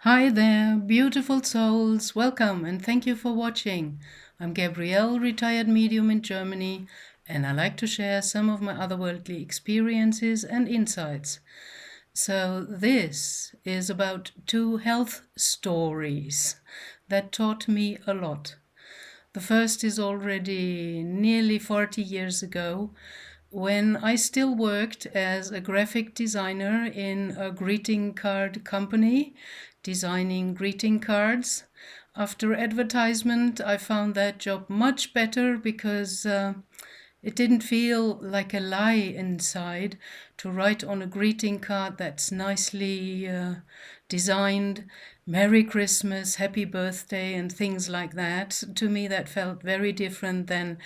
Hi there, beautiful souls. Welcome and thank you for watching. I'm Gabrielle, retired medium in Germany, and I like to share some of my otherworldly experiences and insights. So, this is about two health stories that taught me a lot. The first is already nearly 40 years ago when I still worked as a graphic designer in a greeting card company, designing greeting cards. After advertisement, I found that job much better because it didn't feel like a lie inside to write on a greeting card that's nicely designed, Merry Christmas, Happy Birthday, and things like that. To me, that felt very different than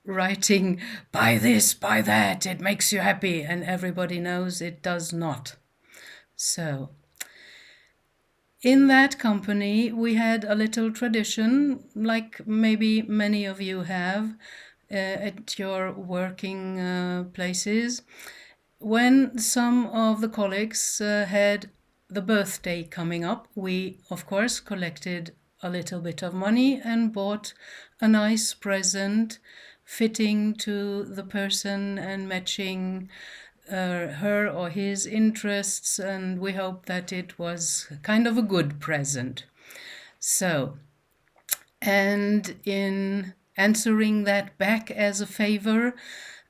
writing, buy this, buy that, it makes you happy, and everybody knows it does not. So, in that company, we had a little tradition, like maybe many of you have at your working places. When some of the colleagues had the birthday coming up, we, of course, collected a little bit of money and bought a nice present fitting to the person and matching her or his interests, and we hoped that it was kind of a good present. So, and in answering that back as a favor,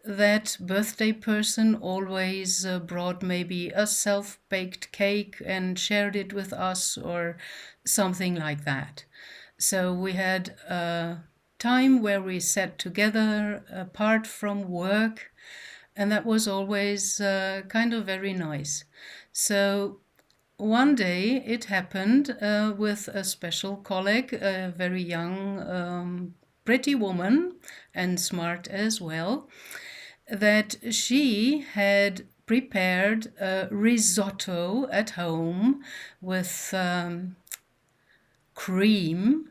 that birthday person always brought maybe a self baked cake and shared it with us or something like that. So we had a time where we sat together apart from work, and that was always kind of very nice. So one day it happened with a special colleague, a very young, pretty woman, and smart as well, that she had prepared a risotto at home with cream,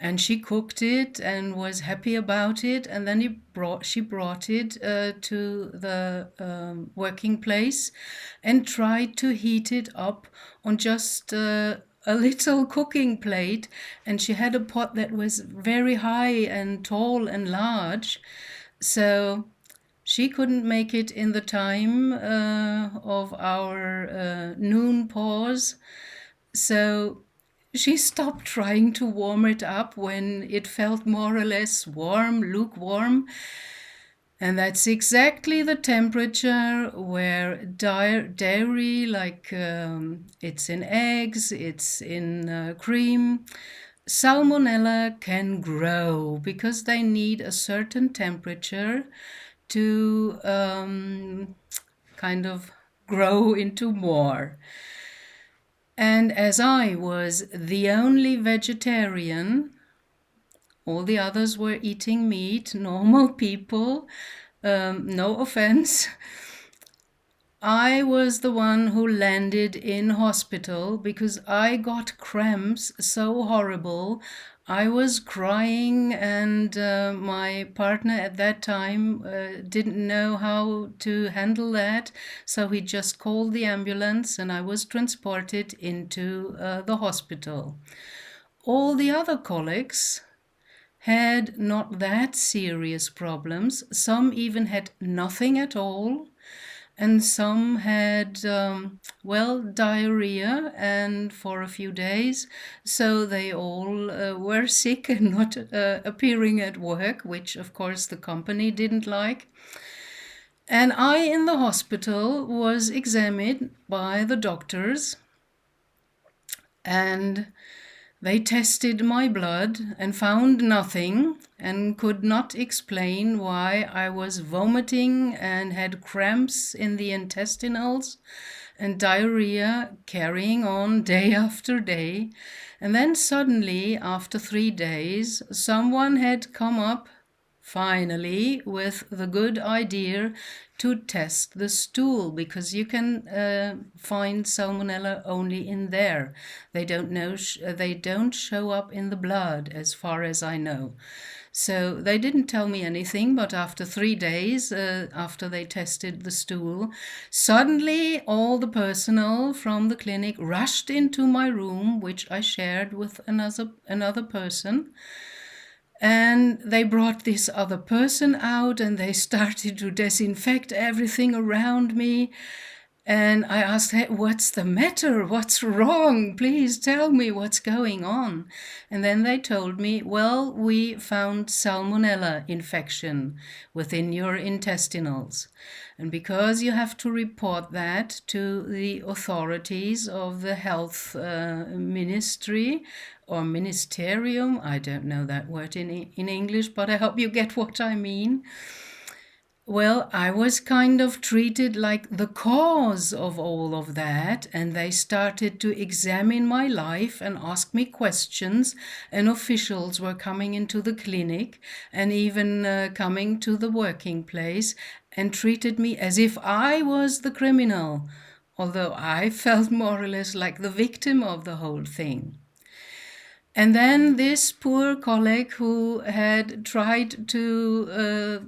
and she cooked it and was happy about it, and then she brought it to the working place and tried to heat it up on just a little cooking plate, and she had a pot that was very high and tall and large, so she couldn't make it in the time of our noon pause. So she stopped trying to warm it up when it felt more or less warm, lukewarm. And that's exactly the temperature where dairy, like it's in eggs, it's in cream, salmonella can grow because they need a certain temperature to kind of grow into more. And as I was the only vegetarian, all the others were eating meat, normal people, no offense. I was the one who landed in hospital because I got cramps so horrible. I was crying, and my partner at that time didn't know how to handle that, so he just called the ambulance and I was transported into the hospital. All the other colleagues had not that serious problems. Some even had nothing at all, and some had, well, diarrhea and for a few days. So they all were sick and not appearing at work, which of course the company didn't like. And I, in the hospital, was examined by the doctors, and they tested my blood and found nothing and could not explain why I was vomiting and had cramps in the intestinals and diarrhea carrying on day after day. And then suddenly, after 3 days, someone had come up finally with the good idea to test the stool, because you can find salmonella only in there. They don't know. They don't show up in the blood, as far as I know. So they didn't tell me anything, but after 3 days, after they tested the stool, suddenly all the personnel from the clinic rushed into my room, which I shared with another person. And they brought this other person out and they started to disinfect everything around me. And I asked, hey, what's the matter? What's wrong? Please tell me what's going on. And then they told me, well, we found salmonella infection within your intestinals. And because you have to report that to the authorities of the health ministry or ministerium, I don't know that word in English, but I hope you get what I mean. Well, I was kind of treated like the cause of all of that, and they started to examine my life and ask me questions, and officials were coming into the clinic and even coming to the working place and treated me as if I was the criminal, although I felt more or less like the victim of the whole thing. And then this poor colleague who had tried to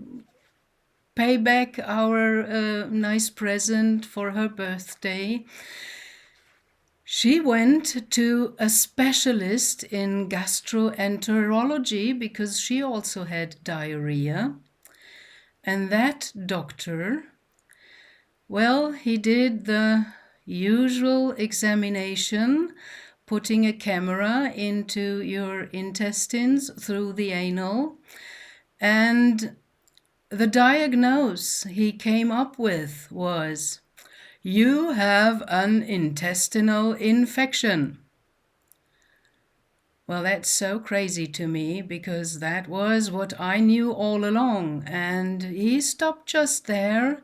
pay back our nice present for her birthday, she went to a specialist in gastroenterology because she also had diarrhea. And that doctor, well, he did the usual examination, putting a camera into your intestines through the anal, and the diagnosis he came up with was, you have an intestinal infection. Well, that's so crazy to me because that was what I knew all along. And he stopped just there,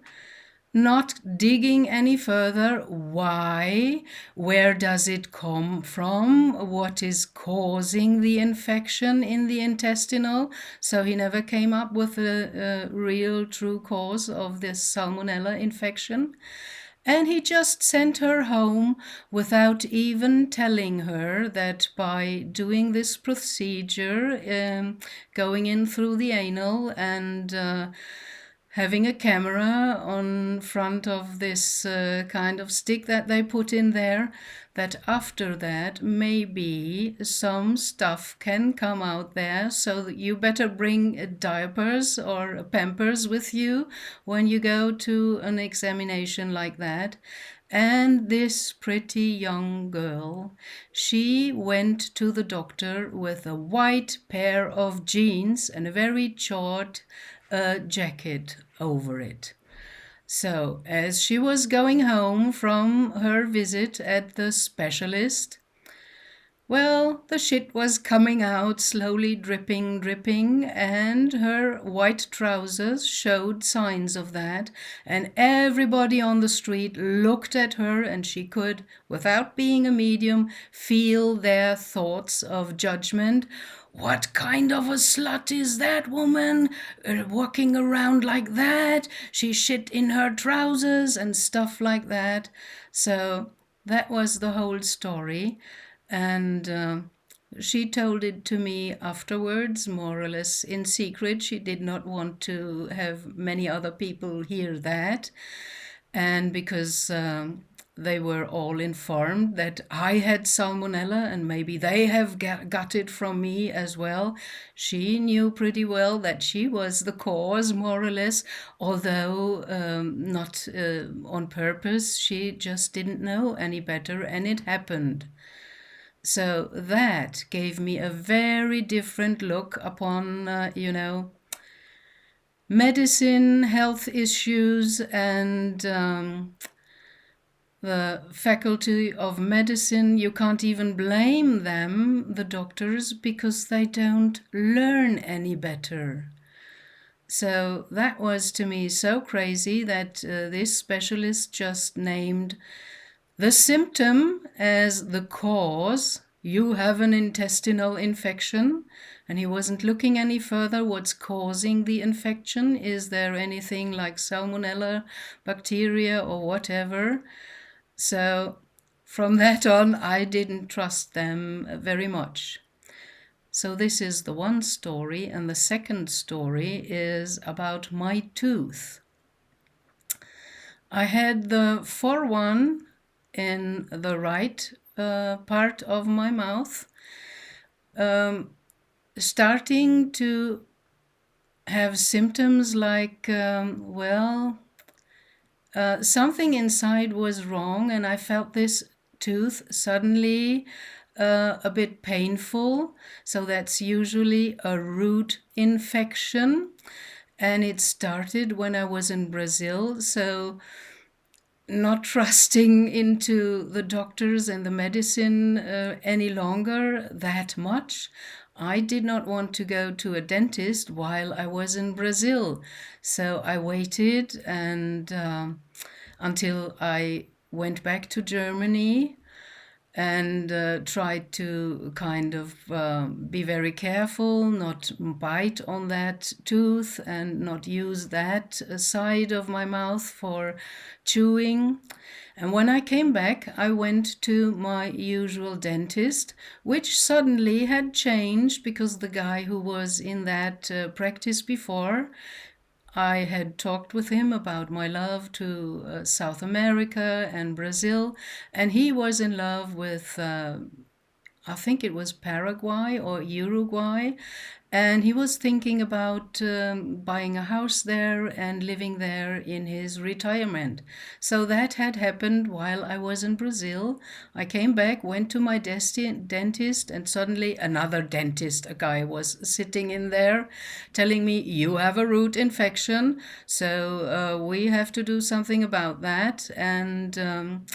not digging any further. Why? Where does it come from? What is causing the infection in the intestinal? So he never came up with a real true cause of this salmonella infection. And he just sent her home without even telling her that by doing this procedure, going in through the anal and having a camera on front of this kind of stick that they put in there, that after that maybe some stuff can come out there, so that you better bring diapers or Pampers with you when you go to an examination like that. And this pretty young girl, she went to the doctor with a white pair of jeans and a very short jacket over it. So, as she was going home from her visit at the specialist, well, the shit was coming out slowly, dripping, and her white trousers showed signs of that. And everybody on the street looked at her, and she could, without being a medium, feel their thoughts of judgment. What kind of a slut is that woman, walking around like that? She shit in her trousers and stuff like that. So that was the whole story. And she told it to me afterwards, more or less in secret. She did not want to have many other people hear that. And because they were all informed that I had salmonella and maybe they have got it from me as well, she knew pretty well that she was the cause, more or less, although not on purpose. She just didn't know any better, and it happened. So that gave me a very different look upon, medicine, health issues, and the faculty of medicine. You can't even blame them, the doctors, because they don't learn any better. So that was to me so crazy that this specialist just named the symptom as the cause. You have an intestinal infection, and he wasn't looking any further what's causing the infection. Is there anything like salmonella, bacteria, or whatever? So from that on, I didn't trust them very much. So this is the one story, and the second story is about my tooth. I had the one in the right part of my mouth, starting to have symptoms like, something inside was wrong, and I felt this tooth suddenly a bit painful. So that's usually a root infection. And it started when I was in Brazil. So not trusting into the doctors and the medicine any longer that much, I did not want to go to a dentist while I was in Brazil. So I waited and until I went back to Germany and tried to kind of be very careful, not bite on that tooth and not use that side of my mouth for chewing. And when I came back, I went to my usual dentist, which suddenly had changed because the guy who was in that practice before, I had talked with him about my love to South America and Brazil, and he was in love with, I think it was Paraguay or Uruguay, and he was thinking about buying a house there and living there in his retirement. So that had happened while I was in Brazil. I came back, went to my dentist, and suddenly another dentist, a guy, was sitting in there telling me, "You have a root infection, so we have to do something about that." And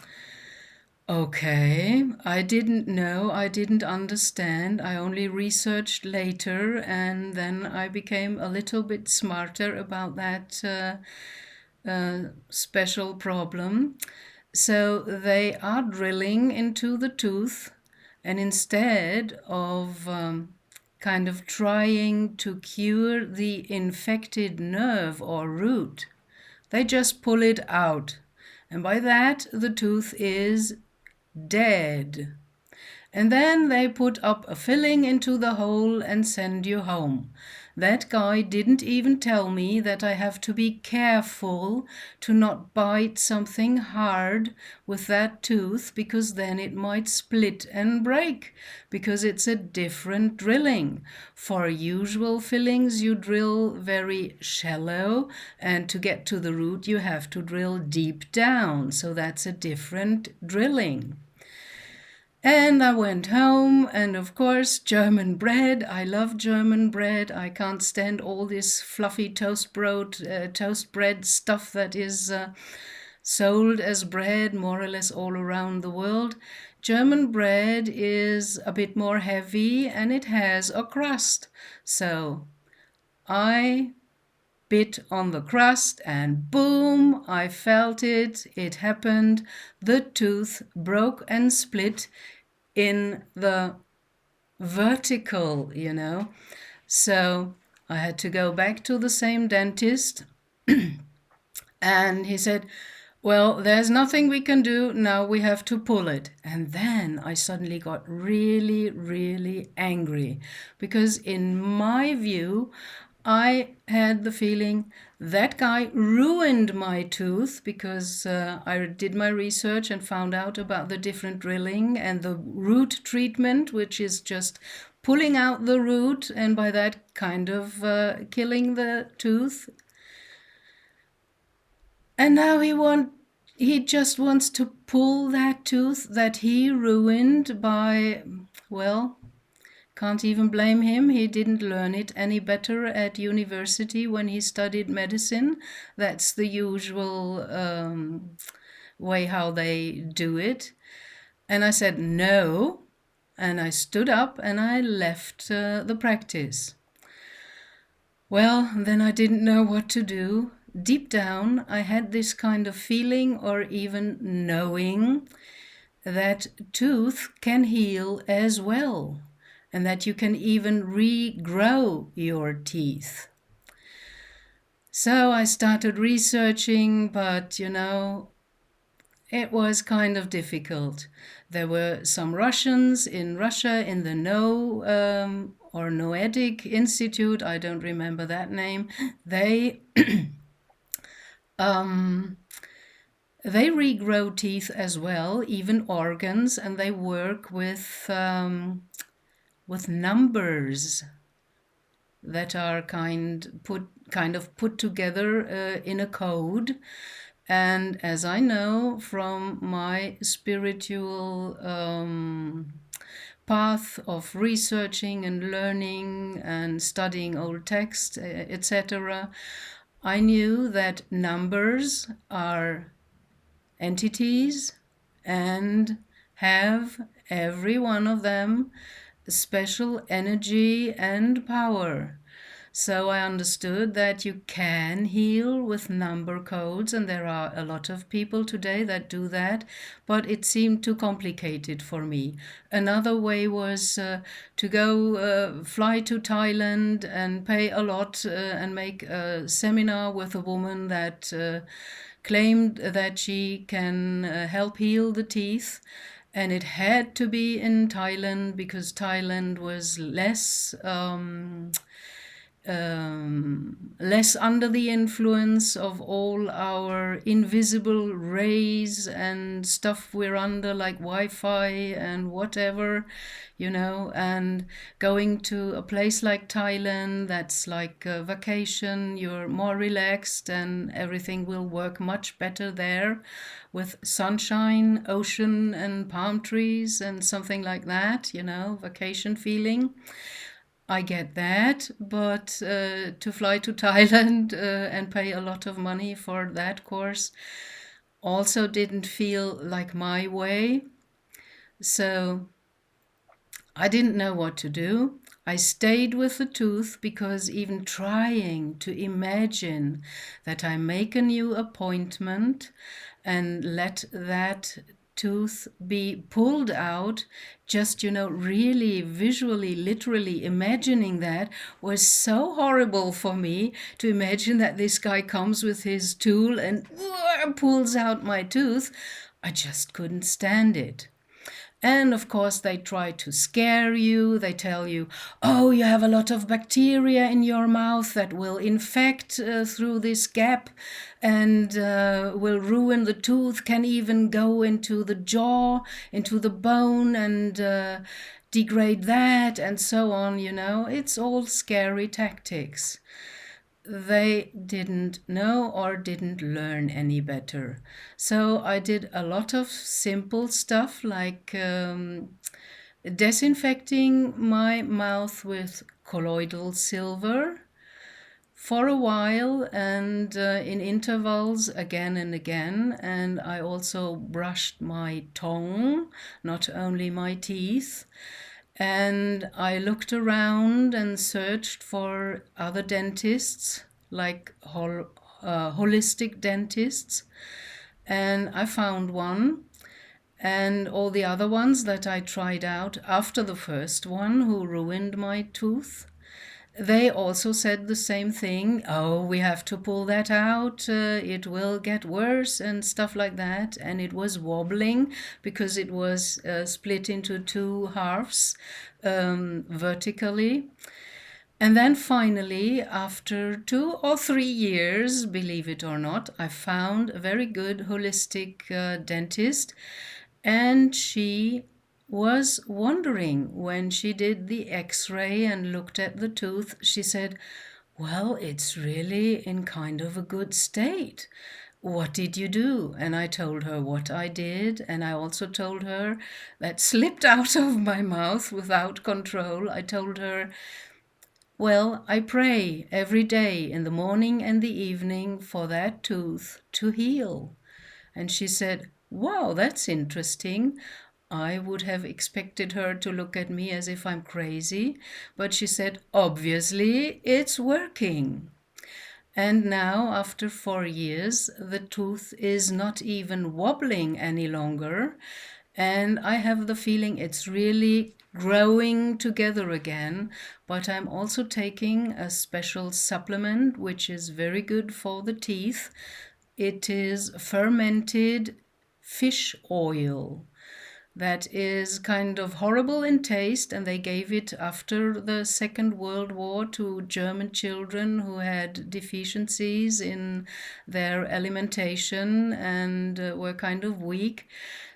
okay, I didn't know, I didn't understand. I only researched later, and then I became a little bit smarter about that special problem. So they are drilling into the tooth, and instead of kind of trying to cure the infected nerve or root, they just pull it out. And by that, the tooth is dead. And then they put up a filling into the hole and send you home. That guy didn't even tell me that I have to be careful to not bite something hard with that tooth, because then it might split and break, because it's a different drilling. For usual fillings, you drill very shallow, and to get to the root, you have to drill deep down. So that's a different drilling. And I went home, and of course, German bread. I love German bread. I can't stand all this fluffy toast bread stuff that is sold as bread more or less all around the world. German bread is a bit more heavy and it has a crust. So I bit on the crust and boom, I felt it. It happened. The tooth broke and split in the vertical, So I had to go back to the same dentist and he said, "Well, there's nothing we can do. Now we have to pull it." And then I suddenly got really, really angry because in my view, I had the feeling that guy ruined my tooth because I did my research and found out about the different drilling and the root treatment, which is just pulling out the root and by that kind of killing the tooth. And now he just wants to pull that tooth that he ruined by, well, can't even blame him. He didn't learn it any better at university when he studied medicine. That's the usual way how they do it. And I said no, and I stood up and I left the practice. Well, then I didn't know what to do. Deep down, I had this kind of feeling or even knowing that tooth can heal as well, and that you can even regrow your teeth. So I started researching, but It was kind of difficult. There were some Russians in Russia in the or Noetic Institute, I don't remember that name. They um, they regrow teeth as well, even organs, and they work with numbers that are kind of put together in a code. And as I know from my spiritual path of researching and learning and studying old texts, etc., I knew that numbers are entities and have every one of them special energy and power. So I understood that you can heal with number codes, and there are a lot of people today that do that, but it seemed too complicated for me. Another way was to go fly to Thailand and pay a lot and make a seminar with a woman that claimed that she can help heal the teeth. And it had to be in Thailand because Thailand was less under the influence of all our invisible rays and stuff we're under, like Wi-Fi and whatever, and going to a place like Thailand, that's like a vacation, you're more relaxed and everything will work much better there with sunshine, ocean and palm trees and something like that, vacation feeling. I get that, but to fly to Thailand and pay a lot of money for that course also didn't feel like my way. So I didn't know what to do. I stayed with the tooth because even trying to imagine that I make a new appointment and let that tooth be pulled out, just, really visually, literally imagining that was so horrible for me, to imagine that this guy comes with his tool and pulls out my tooth. I just couldn't stand it. And of course, they try to scare you. They tell you, oh, you have a lot of bacteria in your mouth that will infect through this gap and will ruin the tooth, can even go into the jaw, into the bone, and degrade that, and so on. It's all scary tactics. They didn't know or didn't learn any better. So I did a lot of simple stuff like disinfecting my mouth with colloidal silver for a while, and in intervals again and again. And I also brushed my tongue, not only my teeth. And I looked around and searched for other dentists, like holistic dentists. And I found one. And all the other ones that I tried out after the first one, who ruined my tooth, they also said the same thing. Oh, we have to pull that out. It will get worse and stuff like that. And it was wobbling because it was split into two halves vertically. And then finally, after 2 or 3 years, believe it or not, I found a very good holistic dentist. And she was wondering when she did the x-ray and looked at the tooth. She said, well, it's really in kind of a good state. What did you do? And I told her what I did. And I also told her that slipped out of my mouth without control. I told her, well, I pray every day in the morning and the evening for that tooth to heal. And she said, wow, that's interesting. I would have expected her to look at me as if I'm crazy, but she said, obviously, it's working. And now, after 4 years, the tooth is not even wobbling any longer. And I have the feeling it's really growing together again. But I'm also taking a special supplement, which is very good for the teeth. It is fermented fish oil that is kind of horrible in taste, and they gave it after the Second World War to German children who had deficiencies in their alimentation and were kind of weak.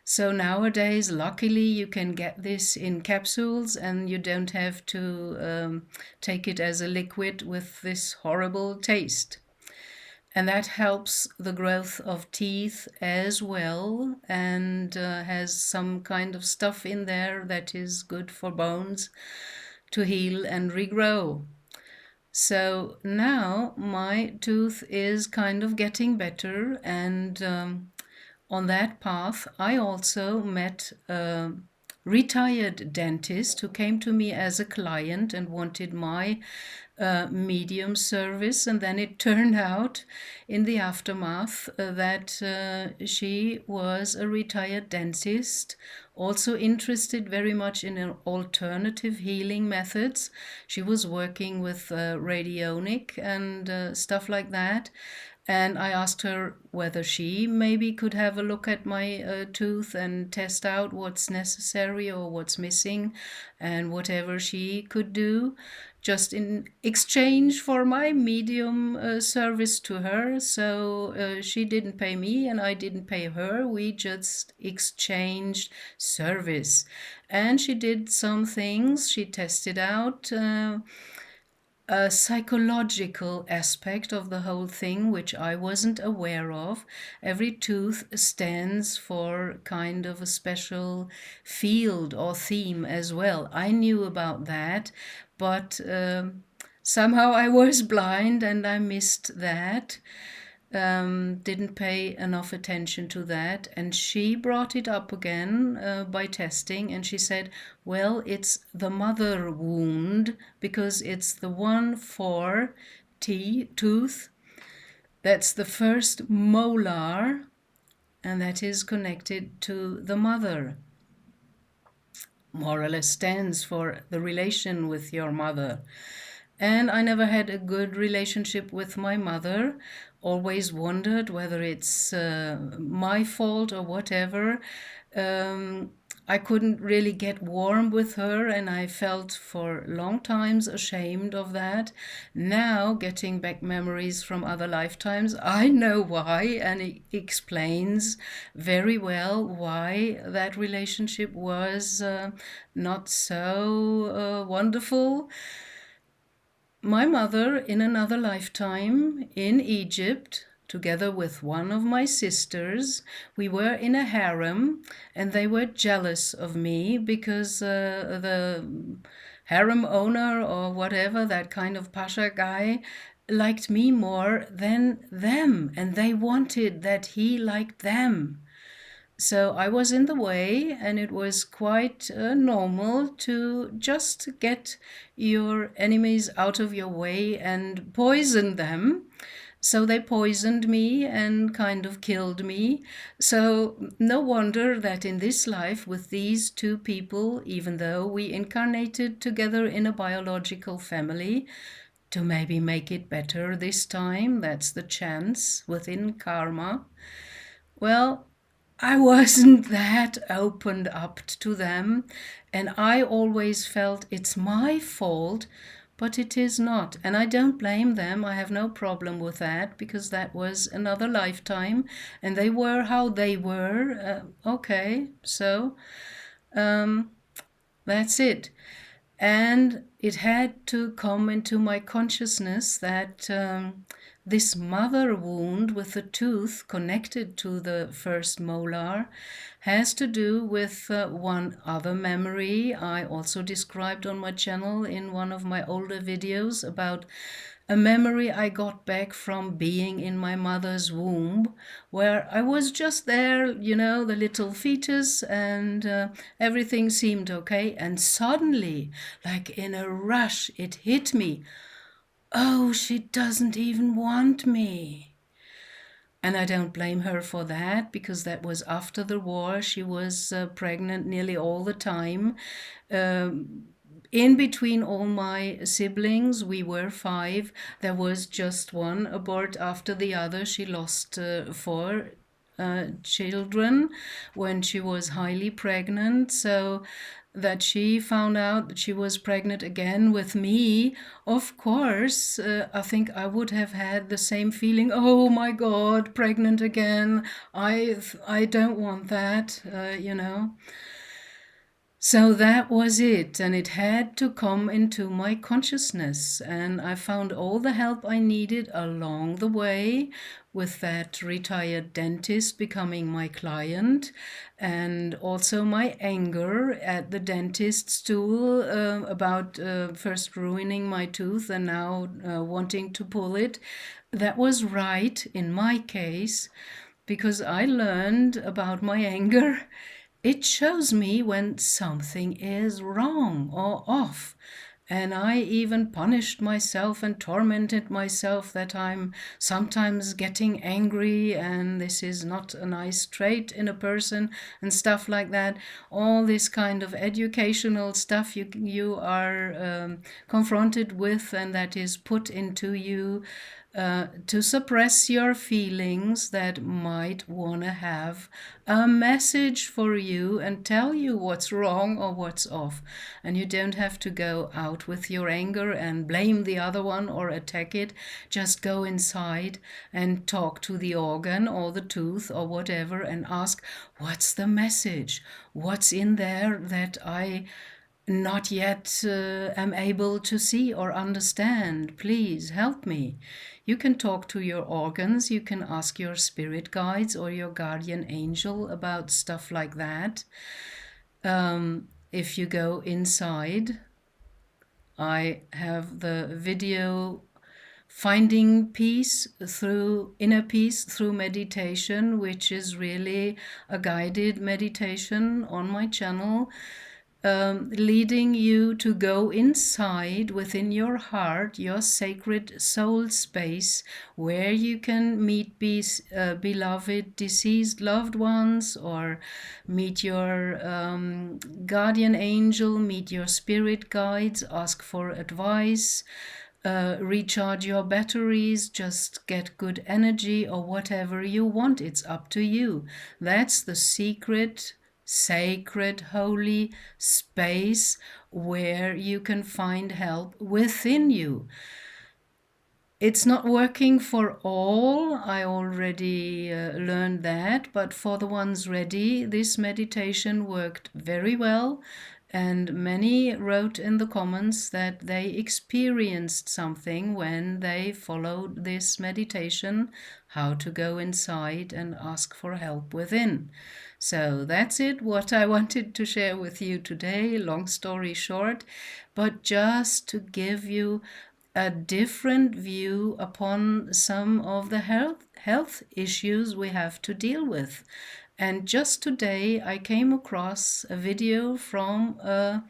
So nowadays, luckily, you can get this in capsules and you don't have to take it as a liquid with this horrible taste. And that helps the growth of teeth as well, and has some kind of stuff in there that is good for bones to heal and regrow. So now my tooth is kind of getting better, and on that path I also met a retired dentist who came to me as a client and wanted my medium service, and then it turned out in the aftermath that she was a retired dentist, also interested very much in alternative healing methods. She was working with radionic and stuff like that. And I asked her whether she maybe could have a look at my tooth and test out what's necessary or what's missing and whatever she could do, just in exchange for my medium service to her. So she didn't pay me and I didn't pay her. We just exchanged service. And she did some things. She tested out a psychological aspect of the whole thing, which I wasn't aware of. Every tooth stands for kind of a special field or theme as well. I knew about that, but somehow I was blind and I missed that. Didn't pay enough attention to that, and she brought it up again by testing, and she said, well, it's the mother wound because it's the 1-4 tooth. That's the first molar, and that is connected to the mother. More or less stands for the relation with your mother. And I never had a good relationship with my mother. Always wondered whether it's my fault or whatever. I couldn't really get warm with her, and I felt for long times ashamed of that. Now, getting back memories from other lifetimes, I know why, and it explains very well why that relationship was not so wonderful. My mother, in another lifetime in Egypt, together with one of my sisters, we were in a harem, and they were jealous of me because the harem owner or whatever, that kind of pasha guy, liked me more than them, and they wanted that he liked them. So I was in the way, and it was quite normal to just get your enemies out of your way and poison them. So they poisoned me and kind of killed me. So no wonder that in this life with these two people, even though we incarnated together in a biological family, to maybe make it better this time, that's the chance within karma. Well, I wasn't that opened up to them, and I always felt it's my fault, but it is not. And I don't blame them. I have no problem with that because that was another lifetime and they were how they were. Okay, so that's it. And it had to come into my consciousness that this mother wound with the tooth connected to the first molar has to do with one other memory I also described on my channel in one of my older videos about a memory I got back from being in my mother's womb, where I was just there, you know, the little fetus, and everything seemed okay. And suddenly, like in a rush, it hit me. Oh, she doesn't even want me. And I don't blame her for that, because that was after the war. She was pregnant nearly all the time. In between all my siblings, we were 5. There was just one abort after the other. She lost 4 children when she was highly pregnant, so that she found out that she was pregnant again with me, of course, I think I would have had the same feeling. Oh my God, pregnant again. I don't want that, you know. So that was it, and it had to come into my consciousness, and I found all the help I needed along the way, with that retired dentist becoming my client, and also my anger at the dentist's stool about first ruining my tooth and now wanting to pull it. That was right in my case, because I learned about my anger. It shows me when something is wrong or off. And I even punished myself and tormented myself that I'm sometimes getting angry and this is not a nice trait in a person and stuff like that. All this kind of educational stuff you are confronted with, and that is put into you to suppress your feelings that might want to have a message for you and tell you what's wrong or what's off. And you don't have to go out with your anger and blame the other one or attack it. Just go inside and talk to the organ or the tooth or whatever and ask, what's the message? What's in there that I not yet am able to see or understand? Please help me. You can talk to your organs, you can ask your spirit guides or your guardian angel about stuff like that. If you go inside, I have the video Finding Peace through Inner Peace through Meditation, which is really a guided meditation on my channel, leading you to go inside within your heart, your sacred soul space, where you can meet beloved deceased loved ones, or meet your guardian angel, meet your spirit guides, ask for advice, recharge your batteries, just get good energy, or whatever you want. It's up to you. That's the secret, sacred, holy space where you can find help within you. It's not working for all, I already learned that, but for the ones ready, this meditation worked very well. And many wrote in the comments that they experienced something when they followed this meditation, how to go inside and ask for help within. So that's it, what I wanted to share with you today, long story short, but just to give you a different view upon some of the health issues we have to deal with. And just today I came across a video from a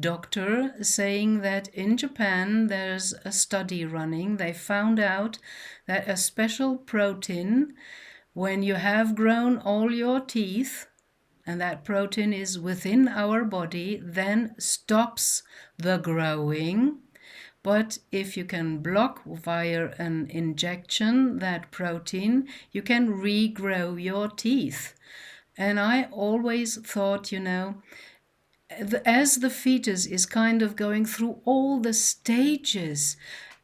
doctor saying that in Japan there's a study running. They found out that a special protein, when you have grown all your teeth, and that protein is within our body, then stops the growing. But if you can block via an injection that protein, you can regrow your teeth. And I always thought, you know, as the fetus is kind of going through all the stages,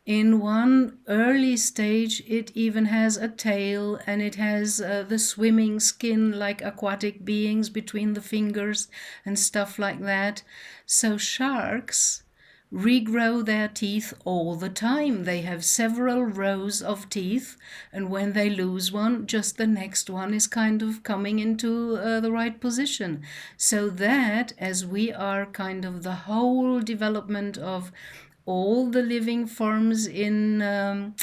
in one early stage it even has a tail and it has the swimming skin like aquatic beings between the fingers and stuff like that. So sharks regrow their teeth all the time. They have several rows of teeth, and when they lose one, just the next one is kind of coming into the right position. So that, as we are kind of the whole development of all the living forms in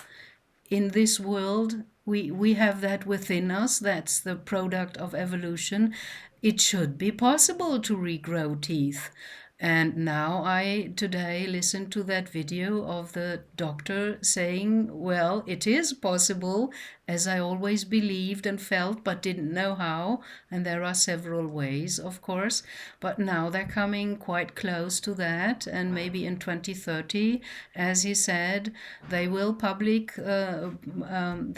this world, we have that within us. That's the product of evolution. It should be possible to regrow teeth. And now I today listened to that video of the doctor saying, well, it is possible as I always believed and felt but didn't know how. And there are several ways, of course, but now they're coming quite close to that. And maybe in 2030, as he said, they will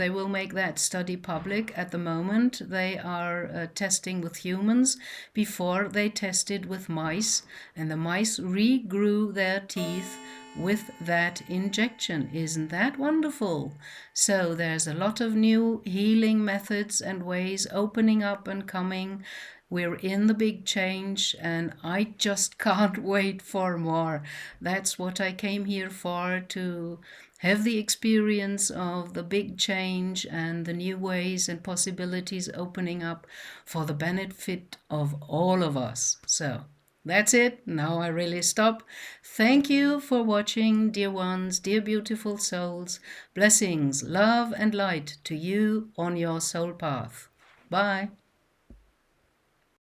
they will make that study public. At the moment, they are testing with humans. Before they tested with mice, and the mice regrew their teeth with that injection. Isn't that wonderful? So there's a lot of new healing methods and ways opening up and coming. We're in the big change, and I just can't wait for more. That's what I came here for, to have the experience of the big change and the new ways and possibilities opening up for the benefit of all of us. So that's it. Now I really stop. Thank you for watching, dear ones, dear beautiful souls. Blessings, love and light to you on your soul path. Bye.